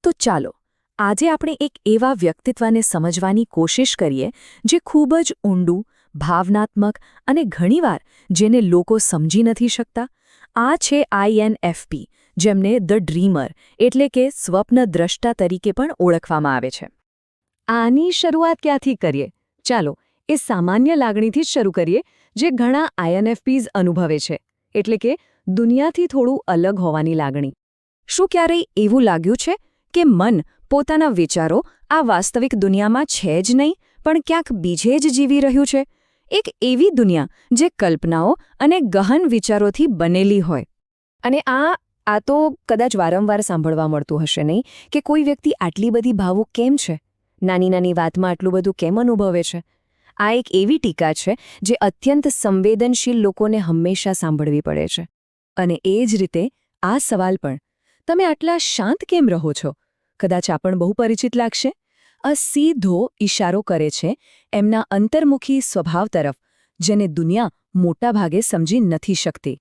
તો ચાલો આજે આપણે એક એવા વ્યક્તિત્વને સમજવાની કોશિશ કરીએ જે ખૂબ જ ઊંડું, ભાવનાત્મક અને ઘણીવાર જેને લોકો સમજી નથી શકતા. આ છે INFP, જેમને ધ ડ્રીમર એટલે કે સ્વપ્નદ્રષ્ટા તરીકે પણ ઓળખવામાં આવે છે. આની શરૂઆત ક્યાંથી કરીએ? ચાલો એ સામાન્ય લાગણીથી જ શરૂ કરીએ જે ઘણા INFPs અનુભવે છે, એટલે કે દુનિયાથી થોડું અલગ હોવાની લાગણી. શું ક્યારેય એવું લાગ્યું છે કે મન પોતાના વિચારો આ વાસ્તવિક દુનિયામાં છે જ નહીં, પણ ક્યાંક બીજે જ જીવી રહ્યું છે? એક એવી દુનિયા જે કલ્પનાઓ અને ગહન વિચારોથી બનેલી હોય. અને આ તો કદાચ વારંવાર સાંભળવા મળતું હશે નહીં કે કોઈ વ્યક્તિ આટલી બધી ભાવુક કેમ છે, નાની નાની વાતમાં આટલું બધું કેમ અનુભવે છે. આ એક એવી ટીકા છે જે અત્યંત સંવેદનશીલ લોકોને હંમેશા સાંભળવી પડે છે. અને એ જ રીતે આ સવાલ પણ, તમે આટલા શાંત કેમ રહો છો, કદાચ આ પણ બહુ પરિચિત લાગશે. આ સીધો ઇશારો કરે છે એમના અંતર્મુખી સ્વભાવ તરફ, જેને દુનિયા મોટાભાગે સમજી નથી શકતી.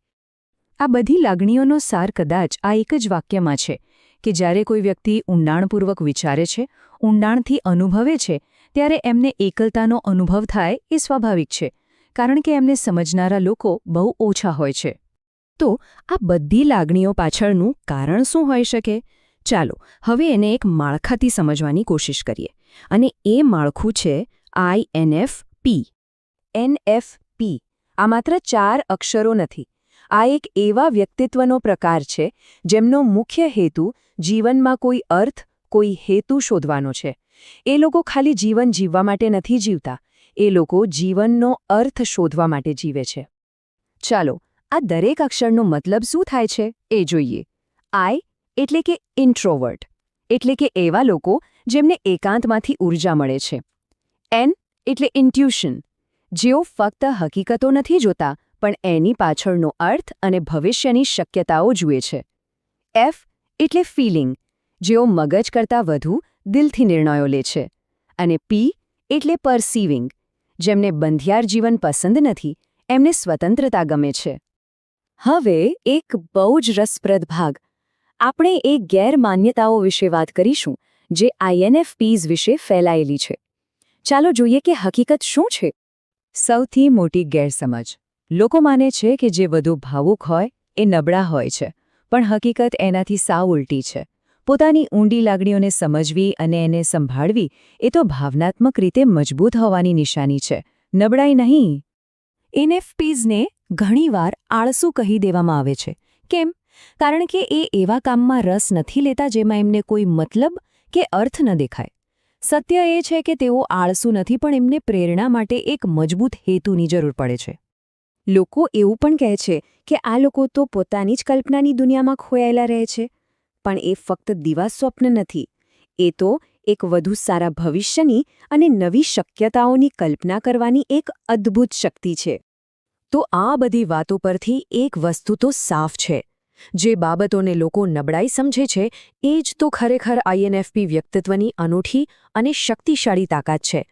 આ બધી લાગણીઓનો સાર કદાચ આ એક જ વાક્યમાં છે કે જ્યારે કોઈ વ્યક્તિ ઊંડાણપૂર્વક વિચારે છે, ઊંડાણથી અનુભવે છે, ત્યારે એમને એકલતાનો અનુભવ થાય એ સ્વાભાવિક છે, કારણ કે એમને સમજનારા લોકો બહુ ઓછા હોય છે. તો આ બધી લાગણીઓ પાછળનું કારણ શું હોઈ શકે? ચાલો હવે એને એક માળખાથી સમજવાની કોશિશ કરીએ. અને એ માળખું છે INFP. NFP આ માત્ર 4 અક્ષરો નથી. આ એક એવા વ્યક્તિત્વનો પ્રકાર છે જેમનો મુખ્ય હેતુ જીવનમાં કોઈ અર્થ, કોઈ હેતુ શોધવાનો છે. એ લોકો ખાલી જીવન જીવવા માટે નથી જીવતા, એ લોકો જીવનનો અર્થ શોધવા માટે જીવે છે. ચાલો આ દરેક અક્ષરનો મતલબ શું થાય છે એ જોઈએ. I એટલે કે ઇન્ટ્રોવર્ટ, એટલે કે એવા લોકો જેમને એકાંતમાંથી ઊર્જા મળે છે. N એટલે ઇન્ટ્યુશન, જેઓ ફક્ત હકીકતો નથી જોતા પણ એની પાછળનો અર્થ અને ભવિષ્યની શક્યતાઓ જુએ છે. F એટલે ફીલિંગ, જેઓ મગજ કરતાં વધુ દિલથી નિર્ણયો લે છે. અને P એટલે પરસીવિંગ, જેમને બંધિયાર જીવન પસંદ નથી, એમને સ્વતંત્રતા ગમે છે. હવે એક બહુ જ રસપ્રદ ભાગ, આપણે એ ગેરમાન્યતાઓ વિશે વાત કરીશું જે INFPs વિશે ફેલાયેલી છે. ચાલો જોઈએ કે હકીકત શું છે. સૌથી મોટી ગેરસમજ, લોકો માને છે કે જે વધુ ભાવુક હોય એ નબળા હોય છે, પણ હકીકત એનાથી સાવ ઉલટી છે. પોતાની ઊંડી લાગણીઓને સમજવી અને એને સંભાળવી એ તો ભાવનાત્મક રીતે મજબૂત હોવાની નિશાની છે, નબળાઈ નહીં. INFPsને ઘણીવાર આળસુ કહી દેવામાં આવે છે. કેમ? કારણ કે એ એવા કામમાં રસ નથી લેતા જેમાં એમને કોઈ મતલબ કે અર્થ ન દેખાય. સત્ય એ છે કે તેઓ આળસુ નથી, પણ એમને પ્રેરણા માટે એક મજબૂત હેતુની જરૂર પડે છે. લોકો એવું પણ કહે છે કે આ લોકો તો પોતાની જ કલ્પનાની દુનિયામાં ખોયાયેલા રહે છે, પણ એ ફક્ત દિવા સ્વપ્ન નથી, એ તો એક વધુ સારા ભવિષ્યની અને નવી શક્યતાઓની કલ્પના કરવાની એક અદ્ભુત શક્તિ છે. તો આ બધી વાતો પરથી એક વસ્તુ તો સાફ છે, જે બાબતોને લોકો નબળાઈ સમજે છે એ જ તો ખરેખર INFP વ્યક્તિત્વની અનોખી અને શક્તિશાળી તાકાત છે.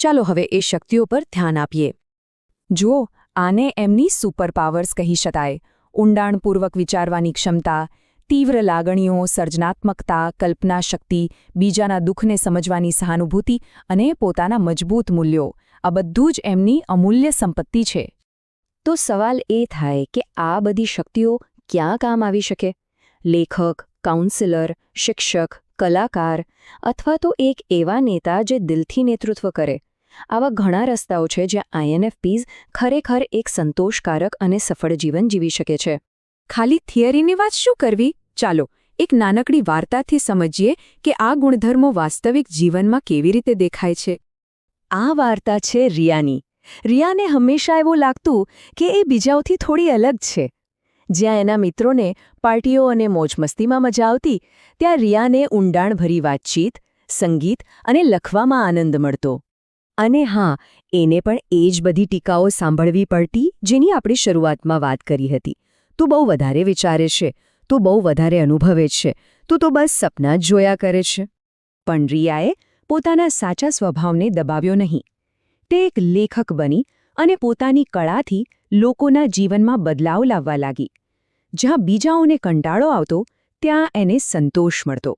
ચાલો હવે એ શક્તિઓ પર ધ્યાન આપીએ. જુઓ, આને એમની સુપરપાવર્સ કહી શકાય. ઊંડાણપૂર્વક વિચારવાની ક્ષમતા, તીવ્ર લાગણીઓ, સર્જનાત્મકતા, કલ્પના શક્તિ, બીજાના દુઃખને સમજવાની સહાનુભૂતિ અને પોતાના મજબૂત મૂલ્યો, આ બધું જ એમની અમૂલ્ય સંપત્તિ છે. તો સવાલ એ થાય કે આ બધી શક્તિઓ ક્યાં કામ આવી શકે? લેખક, કાઉન્સિલર, શિક્ષક, કલાકાર, અથવા તો એક એવા નેતા જે દિલથી નેતૃત્વ કરે. આવા ઘણા રસ્તાઓ છે જ્યાં INFPs ખરેખર એક સંતોષકારક અને સફળ જીવન જીવી શકે છે. ખાલી થિયરીની વાત શું કરવી? ચાલો એક નાનકડી વાર્તાથી સમજીએ કે આ ગુણધર્મો વાસ્તવિક જીવનમાં કેવી રીતે દેખાય છે. આ વાર્તા છે રિયાની. રિયાને હંમેશા એવું લાગતું કે એ બીજાઓથી થોડી અલગ છે. જ્યાં એના મિત્રોને પાર્ટીઓ અને મોજમસ્તીમાં મજા આવતી, ત્યાં રિયાને ઊંડાણભરી વાતચીત, સંગીત અને લખવામાં આનંદ મળતો. અને હા, એને પણ એ જ બધી ટીકાઓ સાંભળવી પડતી જેની આપણે શરૂઆતમાં વાત કરી હતી. તું બહુ વધારે વિચારે છે, તું બહુ વધારે અનુભવે છે, તું તો બસ સપના જ જોયા કરે છે. પણ રિયાએ પોતાના સાચા સ્વભાવને દબાવ્યો નહીં. તે એક લેખક બની અને પોતાની કળાથી લોકોના જીવનમાં બદલાવ લાવવા લાગી. જ્યાં બીજાઓને કંટાળો આવતો, ત્યાં એને સંતોષ મળતો.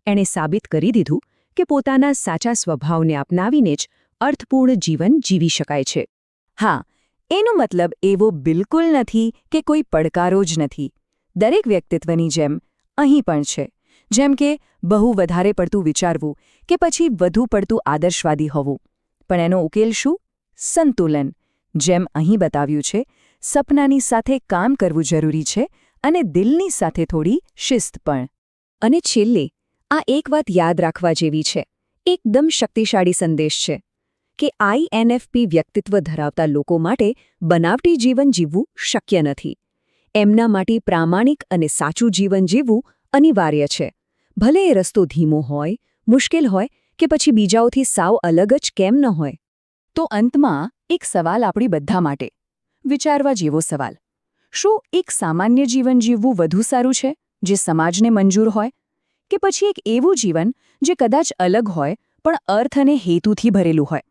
એણે સાબિત કરી દીધું કે પોતાના સાચા સ્વભાવને અપનાવીને જ અર્થપૂર્ણ જીવન જીવી શકાય છે. હા, એનો મતલબ એવો બિલકુલ નથી કે કોઈ પડકારો જ નથી. દરેક વ્યક્તિત્વની જેમ અહીં પણ છે. જેમ કે બહુ વધારે પડતું વિચારવું કે પછી વધુ પડતું આદર્શવાદી હોવું. પણ એનો ઉકેલ શું? સંતુલન. જેમ અહીં બતાવ્યું છે, સપનાની સાથે કામ કરવું જરૂરી છે અને દિલની સાથે થોડી શિસ્ત પણ. અને છેલ્લે આ એક વાત યાદ રાખવા જેવી છે, એકદમ શક્તિશાળી સંદેશ છે કે INFP વ્યક્તિત્વ ધરાવતા લોકો માટે બનાવટી જીવન જીવવું શક્ય નથી. એમના માટે પ્રામાણિક અને સાચું જીવન જીવવું અનિવાર્ય છે. ભલે એ રસ્તો ધીમો હોય, મુશ્કેલ હોય કે પછી બીજાઓથી સાવ અલગ જ કેમ ન હોય. તો અંતમાં એક સવાલ આપણી બધા માટે, વિચારવા જેવો સવાલ. શું એક સામાન્ય જીવન જીવવું વધુ સારું છે, જે સમાજને મંજૂર હોય? કે પછી એક એવું જીવન જે કદાચ અલગ હોય પણ અર્થ અને હેતુથી ભરેલું હોય?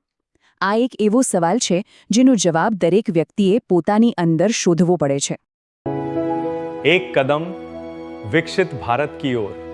આ એક એવો સવાલ છે જેનો જવાબ દરેક વ્યક્તિએ પોતાની અંદર શોધવો પડે છે. એક કદમ વિકસિત ભારત કી ઓર.